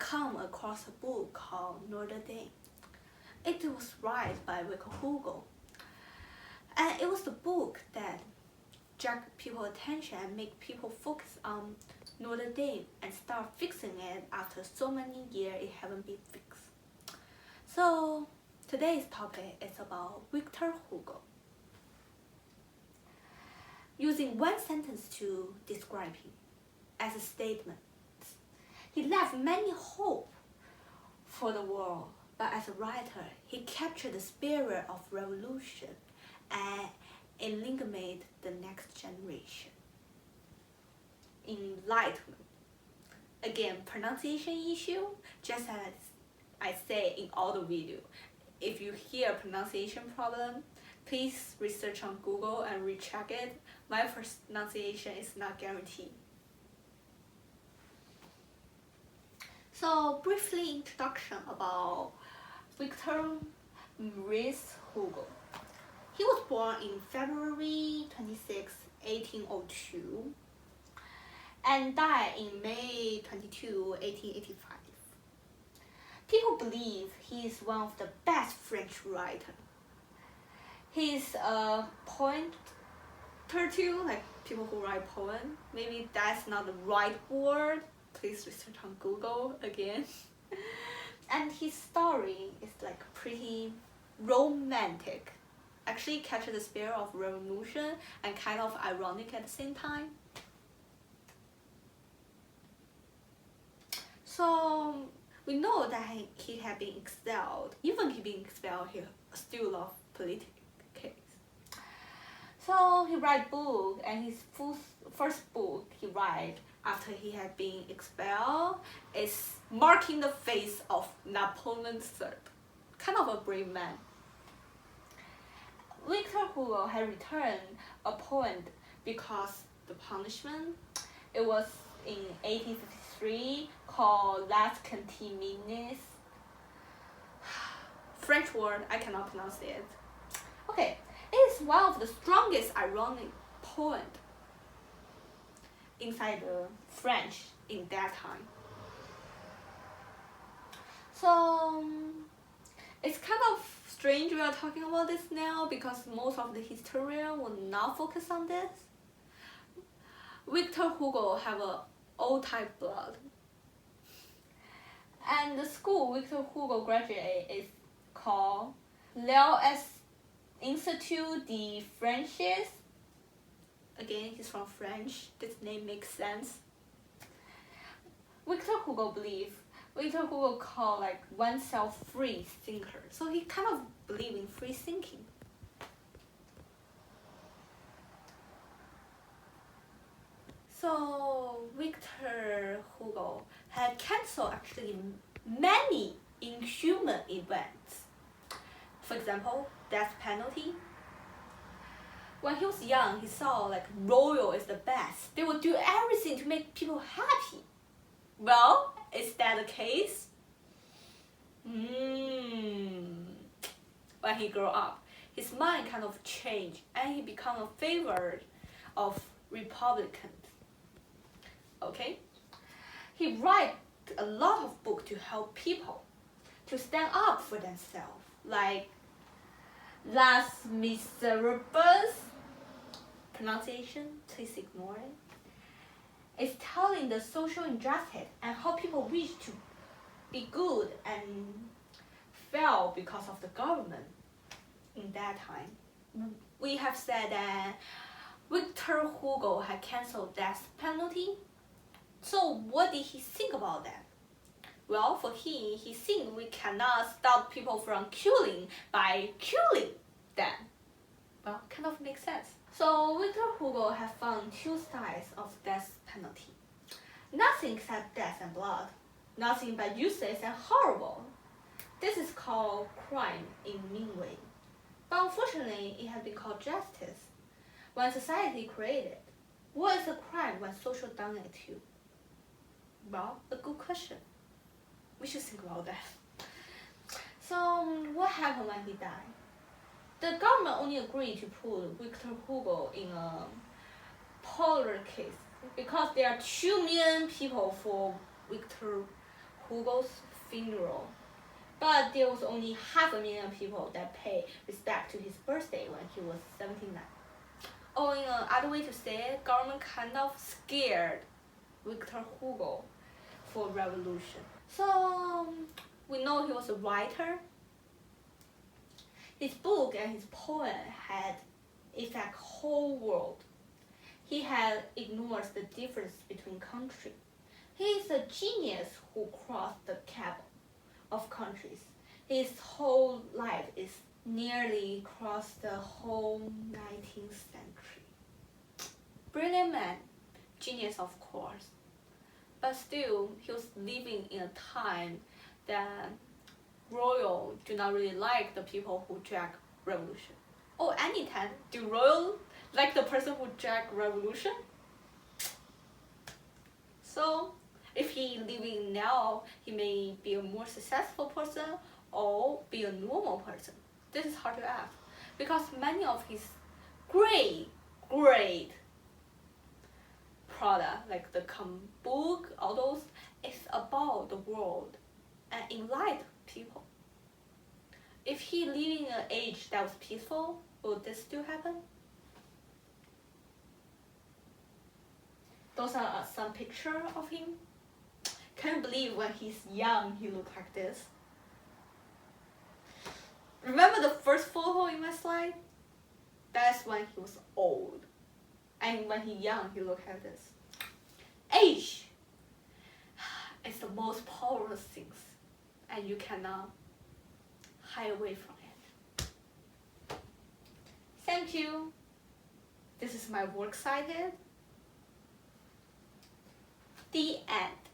come across a book called Notre Dame. It was written by Hugo. And it was the book that dragged people's attention and make people focus on Notre Dame and start fixing it after so many years it haven't been fixed. So today's topic is about Victor Hugo. Using one sentence to describe him as a statement, he left many hope for the world, but as a writer, he captured the spirit of revolution and enlightened the next generation. Enlightenment. Again, pronunciation issue, just as I say in all the video. If you hear a pronunciation problem, please research on Google and recheck it. My pronunciation is not guaranteed. So briefly introduction about Victor Maurice Hugo. He was born in February 26, 1802 and died in May 22, 1885. People believe he is one of the best French writers. He's a poet too, like people who write poems. Maybe that's not the right word. Please research on Google again. And his story is like pretty romantic. Actually captures the spirit of revolution and kind of ironic at the same time. So we know that he had been expelled. Even he being expelled, he still loved politics. So he write book, and his first book he write after he had been expelled is Marking the Face of Napoleon III. Kind of a brave man. Victor Hugo had returned a poem because the punishment. It was in 1853 called Les Cantimines. French word, I cannot pronounce it. Okay, it is one of the strongest ironic poems inside the French in that time. So it's kind of strange we are talking about this now because most of the historians will not focus on this. Victor Hugo have a old-type blood. And the school Victor Hugo graduated is called Les Institut de Francis. Again, he's from French. This name makes sense. Victor Hugo called like oneself free thinker. So he kind of believed in free thinking. So Victor Hugo had cancelled actually many inhuman events. For example, death penalty. When he was young, he saw like royal is the best. They would do everything to make people happy. Well, is that the case? When he grew up, his mind kind of changed and he became a favorite of Republicans. Okay? He write a lot of books to help people to stand up for themselves, like Les Miserables, pronunciation, please ignore it. It's telling the social injustice and how people wish to be good and fail because of the government in that time. We have said that Victor Hugo had cancelled death penalty. So what did he think about that? Well, for him, he think we cannot stop people from killing by killing them. Well, kind of makes sense. So Victor Hugo has found two styles of death penalty. Nothing except death and blood. Nothing but useless and horrible. This is called crime in mean way. But unfortunately, it has been called justice. When society created, what is a crime when social done it to you? Well, a good question. We should think about that. So what happened when he died? The government only agreed to put Victor Hugo in a polar case because there are 2 million people for Victor Hugo's funeral. But there was only 500,000 people that paid respect to his birthday when he was 79. Or in another way to say it, government kind of scared Victor Hugo for revolution. So we know he was a writer. His book and his poem had affect whole world. He had ignored the difference between countries. He is a genius who crossed the gap of countries. His whole life is nearly across the whole 19th century. Brilliant man, genius of course, but still he was living in a time that royal do not really like the people who drag revolution. Or anytime, do royal like the person who drag revolution? So if he living now, he may be a more successful person or be a normal person. This is hard to ask because many of his great product, like the book, all those, is about the world and enlighten people. If he living in an age that was peaceful, would this still happen? Those are some picture of him. Can't believe when he's young he looked like this. Remember the first photo in my slide? That's when he was old. And when he young, he looked like this. Age is the most powerful things, and you cannot hide away from it. Thank you. This is my works cited. The end.